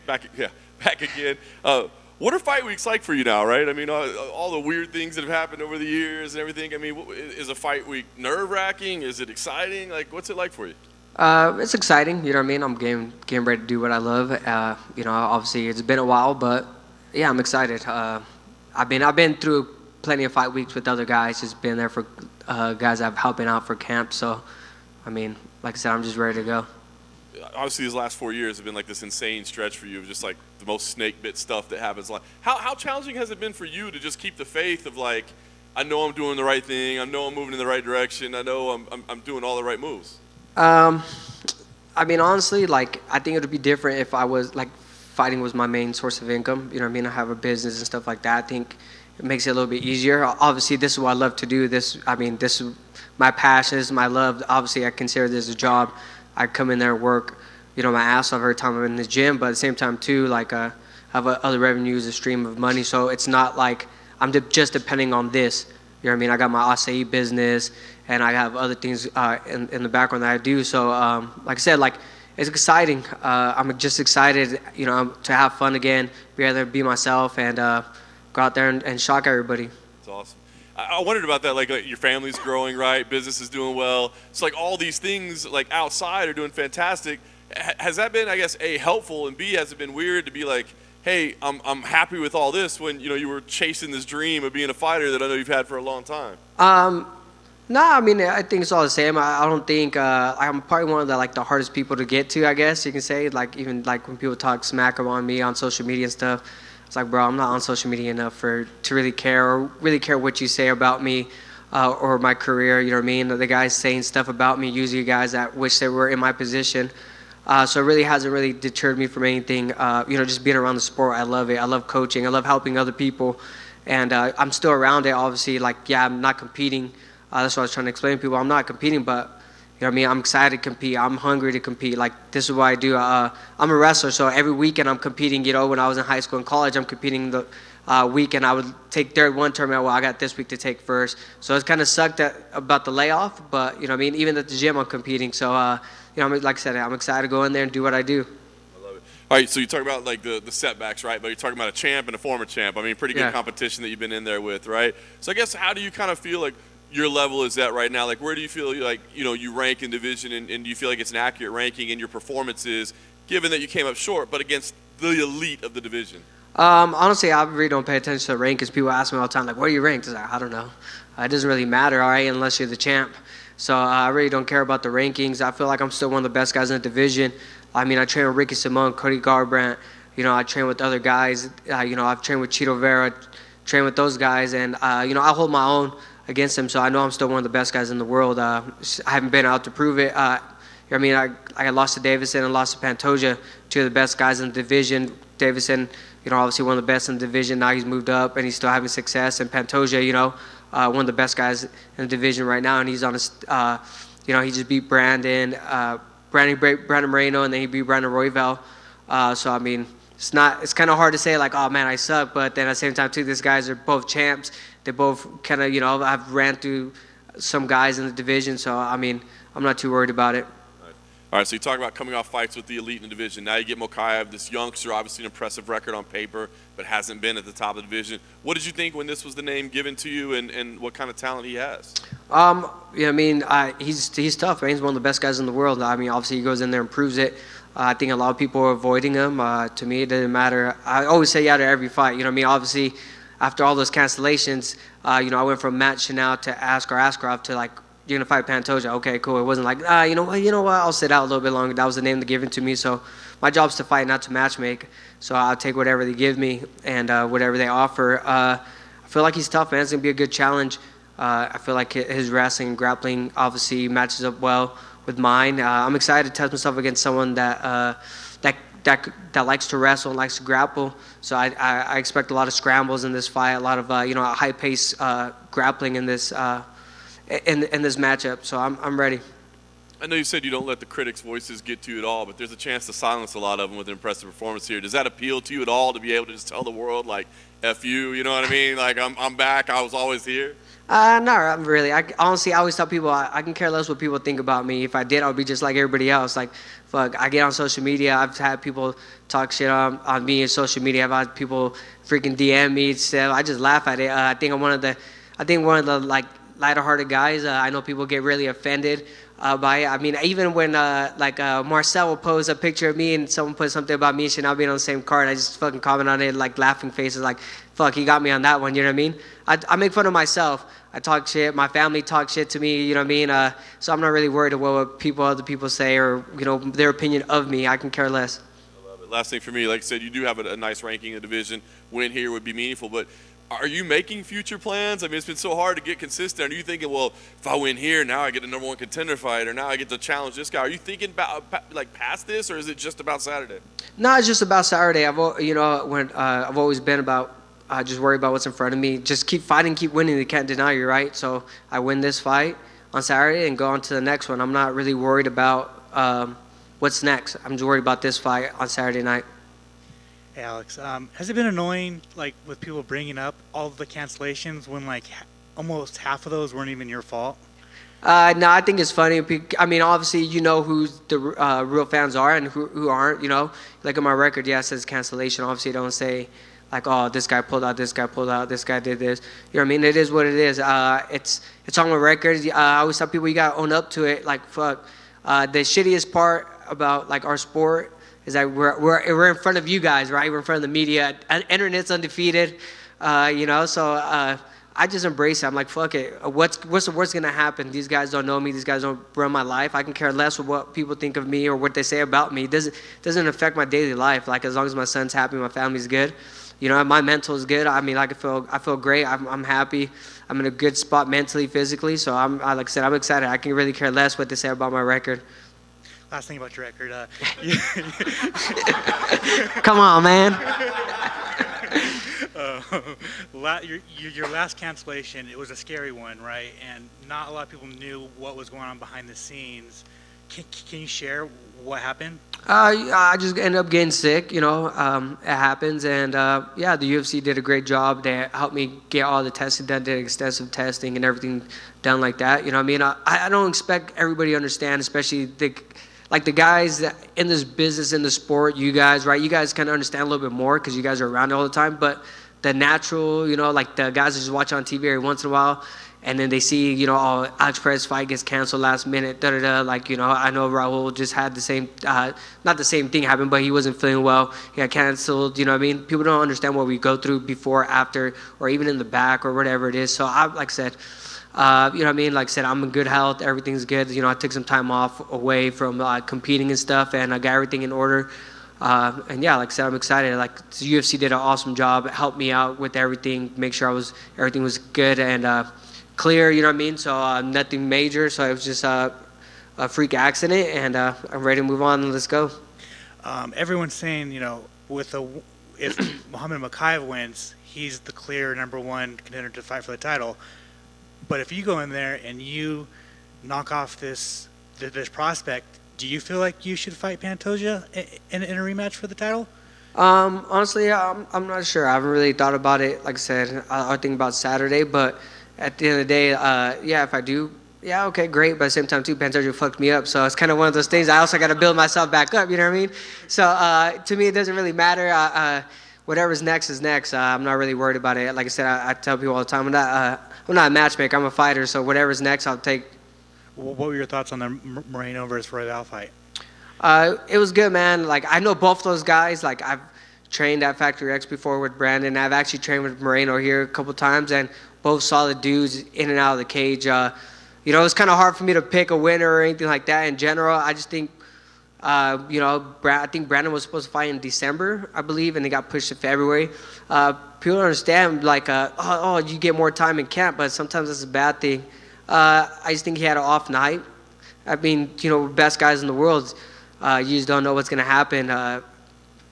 Back, yeah, back again. What are fight weeks like for you now, right? I mean, all the weird things that have happened over the years and everything. I mean, is a fight week nerve-wracking? Is it exciting? Like, what's it like for you? It's exciting, you know what I mean? I'm getting ready to do what I love. Obviously it's been a while, but yeah, I'm excited. I've been through plenty of fight weeks with other guys. Just been there for guys I've helping out for camp. So, I mean, like I said, I'm just ready to go. Obviously, these last 4 years have been like this insane stretch for you of just like the most snake bit stuff that happens. Like, how challenging has it been for you to just keep the faith of like, I know I'm doing the right thing. I know I'm moving in the right direction. I know I'm doing all the right moves. Um, I mean, honestly, like I think it would be different if I was like fighting was my main source of income. You know what I mean? I have a business and stuff like that. I think it makes it a little bit easier. Obviously, this is what I love to do. This is my passion. This is my love. Obviously, I consider this a job. I come in there and work, my ass off every time I'm in the gym. But at the same time, too, like I have other revenues, a stream of money. So it's not like I'm just depending on this. You know what I mean? I got my acai business, and I have other things in the background that I do. So, like I said, like it's exciting. I'm just excited, to have fun again, be able to be myself, and go out there and shock everybody. It's awesome. I wondered about that. Like your family's growing, right? Business is doing well. It's like all these things like outside are doing fantastic. Has that been, I guess, A, helpful, and B, has it been weird to be like, hey, I'm happy with all this when you were chasing this dream of being a fighter that I know you've had for a long time? No, I mean I think it's all the same. I don't think I'm probably one of the hardest people to get to. I guess you can say like even like when people talk smack on me on social media and stuff. It's like, bro, I'm not on social media enough to really care or really care what you say about me or my career. You know what I mean? The guys saying stuff about me, usually guys that wish they were in my position. So it really hasn't really deterred me from anything. Just being around the sport, I love it. I love coaching. I love helping other people, and I'm still around it. Obviously, like yeah, I'm not competing. That's what I was trying to explain to people. I'm not competing, but you know what I mean. I'm excited to compete. I'm hungry to compete. Like this is what I do. I'm a wrestler, so every weekend I'm competing. When I was in high school and college, I'm competing the weekend. I would take third one tournament. Well, I got this week to take first. So it's kind of sucked about the layoff, but you know what I mean. Even at the gym, I'm competing. So like I said, I'm excited to go in there and do what I do. I love it. All right, so you talk about like the setbacks, right? But you're talking about a champ and a former champ. I mean, pretty good competition that you've been in there with, right? So I guess how do you kind of feel like your level is at right now? Like where do you feel like you rank in division, and do you feel like it's an accurate ranking in your performances, given that you came up short, but against the elite of the division? Honestly, I really don't pay attention to the rankings. People ask me all the time, like, where are you ranked? I don't know. It doesn't really matter, all right, unless you're the champ. So I really don't care about the rankings. I feel like I'm still one of the best guys in the division. I mean, I train with Ricky Simon, Cody Garbrandt. I train with other guys. I've trained with Chito Vera, trained with those guys, and I hold my own against them. So I know I'm still one of the best guys in the world. I haven't been out to prove it. I lost to Davison and lost to Pantoja, two of the best guys in the division. Davison, obviously one of the best in the division. Now he's moved up and he's still having success. And Pantoja, one of the best guys in the division right now, and he's on his, he just beat Brandon Moreno, and then he beat Brandon Royval. So I mean, it's kind of hard to say like, oh man, I suck, but then at the same time too, these guys are both champs. They both kind of, I've ran through some guys in the division, so I mean, I'm not too worried about it. All right, so you talk about coming off fights with the elite in the division. Now you get Mokaev, this youngster, obviously an impressive record on paper, but hasn't been at the top of the division. What did you think when this was the name given to you, and what kind of talent he has? He's tough, man. He's one of the best guys in the world. I mean, obviously he goes in there and proves it. I think a lot of people are avoiding him. To me, it doesn't matter. I always say yeah to every fight. Obviously, after all those cancellations, I went from Matt Chanel to Askar Askarov to like, you're gonna fight Pantoja. Okay, cool. It wasn't like, you know what, I'll sit out a little bit longer. That was the name they given to me. So my job's to fight, not to matchmake. So I'll take whatever they give me and whatever they offer. I feel like he's tough, man. It's gonna be a good challenge. I feel like his wrestling and grappling obviously matches up well with mine. I'm excited to test myself against someone that likes to wrestle and likes to grapple. So I expect a lot of scrambles in this fight, a lot of high pace grappling in this. In this matchup, so I'm ready. I know you said you don't let the critics' voices get to you at all, but there's a chance to silence a lot of them with an impressive performance here. Does that appeal to you at all to be able to just tell the world, like, F you, you know what I mean? Like, I'm back, I was always here? No, really. Honestly, I always tell people I can care less what people think about me. If I did, I would be just like everybody else. Like, fuck, I get on social media. I've had people talk shit on me in social media. I've had people freaking DM me. So I just laugh at it. I think one of the like lighter-hearted guys. I know people get really offended by it. I mean, even when Marcel will post a picture of me and someone puts something about me and shit, I'll be on the same card. I just fucking comment on it like laughing faces, like, fuck, he got me on that one. You know what I mean? I make fun of myself. I talk shit. My family talks shit to me. You know what I mean? So I'm not really worried about what other people say or their opinion of me. I can care less. I love it. Last thing for me, like I said, you do have a nice ranking in the division. Win here would be meaningful, but are you making future plans? I mean, it's been so hard to get consistent. Are you thinking, well, if I win here, now I get the number one contender fight, or now I get to challenge this guy? Are you thinking about like past this, or is it just about Saturday? No, it's just about Saturday. I've always been about just worry about what's in front of me. Just keep fighting, keep winning. They can't deny you, right? So I win this fight on Saturday and go on to the next one. I'm not really worried about what's next. I'm just worried about this fight on Saturday night. Hey Alex, has it been annoying, like, with people bringing up all of the cancellations when, like, almost half of those weren't even your fault? No, I think it's funny. I mean, obviously, you know who the real fans are and who aren't, Like on my record, yeah, it says cancellation. Obviously, don't say, like, oh, this guy pulled out, this guy pulled out, this guy did this. You know what I mean? It is what it is. It's on my record. I always tell people you got to own up to it. Like, fuck. The shittiest part about, like, our sport is that we're in front of you guys, right? We're in front of the media. Internet's undefeated, So I just embrace it. I'm like, fuck it. What's the worst gonna happen? These guys don't know me. These guys don't run my life. I can care less with what people think of me or what they say about me. It doesn't affect my daily life. Like, as long as my son's happy, my family's good. My mental is good. I mean, like, I feel great. I'm happy. I'm in a good spot mentally, physically. So like I said, I'm excited. I can really care less what they say about my record. Last thing about your record. Come on, man. Your last cancellation, it was a scary one, right? And not a lot of people knew what was going on behind the scenes. Can you share what happened? I just ended up getting sick, it happens. And, the UFC did a great job. They helped me get all the testing done, did extensive testing and everything done like that. I mean, I don't expect everybody to understand, especially the guys that in this business, in the sport, you guys, right? You guys kind of understand a little bit more because you guys are around all the time. But the natural, like the guys that just watch on TV every once in a while, and then they see, oh, Alex Perez fight gets canceled last minute, Like, I know Raul just had the same, not the same thing happen, but he wasn't feeling well. He got canceled, you know what I mean? People don't understand what we go through before, after, or even in the back or whatever it is. So like I said, you know what I mean? Like I said, I'm in good health. Everything's good. I took some time off away from competing and stuff, and I got everything in order. And yeah, like I said, I'm excited. Like, the UFC did an awesome job. It helped me out with everything, make sure everything was good and clear. You know what I mean? So nothing major. So it was just a freak accident, and I'm ready to move on. Let's go. Everyone's saying, if Muhammad Mokaev wins, he's the clear number one contender to fight for the title. But if you go in there and you knock off this prospect, do you feel like you should fight Pantoja in a rematch for the title? Honestly, I'm not sure. I haven't really thought about it. Like I said, I'll think about Saturday. But at the end of the day, if I do, yeah, okay, great. But at the same time, too, Pantoja fucked me up. So it's kind of one of those things. I also got to build myself back up. You know what I mean? So to me, it doesn't really matter. Whatever's next is next. I'm not really worried about it. Like I said, I tell people all the time, I'm not a matchmaker. I'm a fighter. So whatever's next, I'll take. What were your thoughts on the Moreno versus Royval fight? It was good, man. Like, I know both those guys. Like, I've trained at Factory X before with Brandon. I've actually trained with Moreno here a couple times, and both solid dudes in and out of the cage. It's kind of hard for me to pick a winner or anything like that in general. I just think, I think Brandon was supposed to fight in December, I believe, and they got pushed to February. People don't understand, like, you get more time in camp, but sometimes that's a bad thing. I just think he had an off night. I mean, best guys in the world, you just don't know what's going to happen.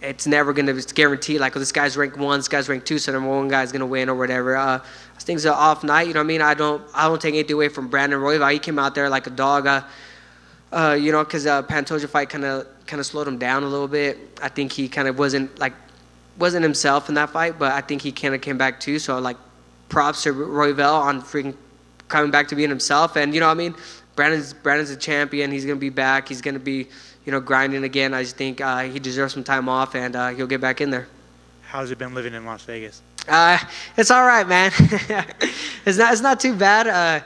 It's never going to be guaranteed, like, this guy's ranked 1, this guy's ranked 2, so number 1 guy's going to win or whatever. I think it's an off night, you know what I mean? I don't take anything away from Brandon Royval. He came out there like a dog. Because Pantoja fight kind of slowed him down a little bit. I think he kind of wasn't himself in that fight, but I think he kind of came back too. So like, props to Royval on freaking coming back to being himself. And Brandon's a champion. He's gonna be back. He's gonna be grinding again. I just think he deserves some time off, and he'll get back in there. How's it been living in Las Vegas? It's all right, man. It's not too bad.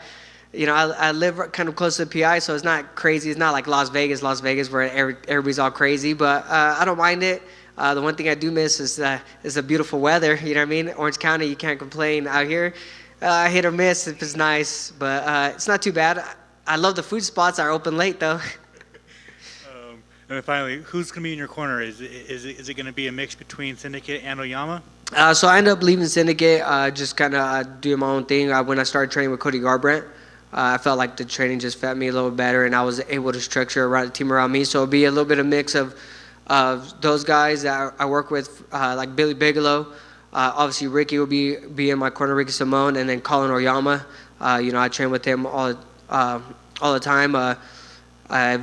I live kind of close to the PI, so it's not crazy. It's not like Las Vegas where everybody's all crazy, but I don't mind it. The one thing I do miss is the beautiful weather. You know what I mean? Orange County, you can't complain. Out here, hit or miss if it's nice, but it's not too bad. I love the food spots that are open late, though. And then finally, who's going to be in your corner? Is it going to be a mix between Syndicate and Oyama? So I ended up leaving Syndicate, just kind of doing my own thing. When I started training with Cody Garbrandt, I felt like the training just fit me a little better, and I was able to structure around the team around me. So it'll be a little bit of mix of those guys that I work with, like Billy Bigelow. Obviously, Ricky will be in my corner, Ricky Simone, and then Colin Oyama. I train with him all the time.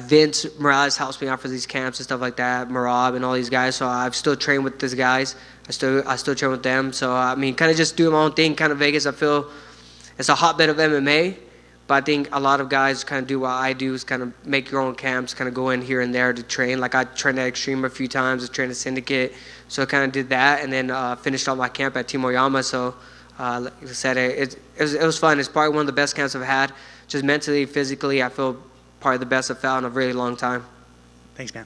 Vince Morales helps me out for these camps and stuff like that. Marab and all these guys. So I've still trained with these guys. I still train with them. So kind of just doing my own thing. Kind of Vegas, I feel it's a hotbed of MMA. But I think a lot of guys kind of do what I do, is kind of make your own camps, kind of go in here and there to train. Like I trained at Extreme a few times. I trained at Syndicate. So I kind of did that, and then finished off my camp at Team Oyama. So like I said, it was fun. It's probably one of the best camps I've had. Just mentally, physically, I feel probably the best I've felt in a really long time. Thanks, man.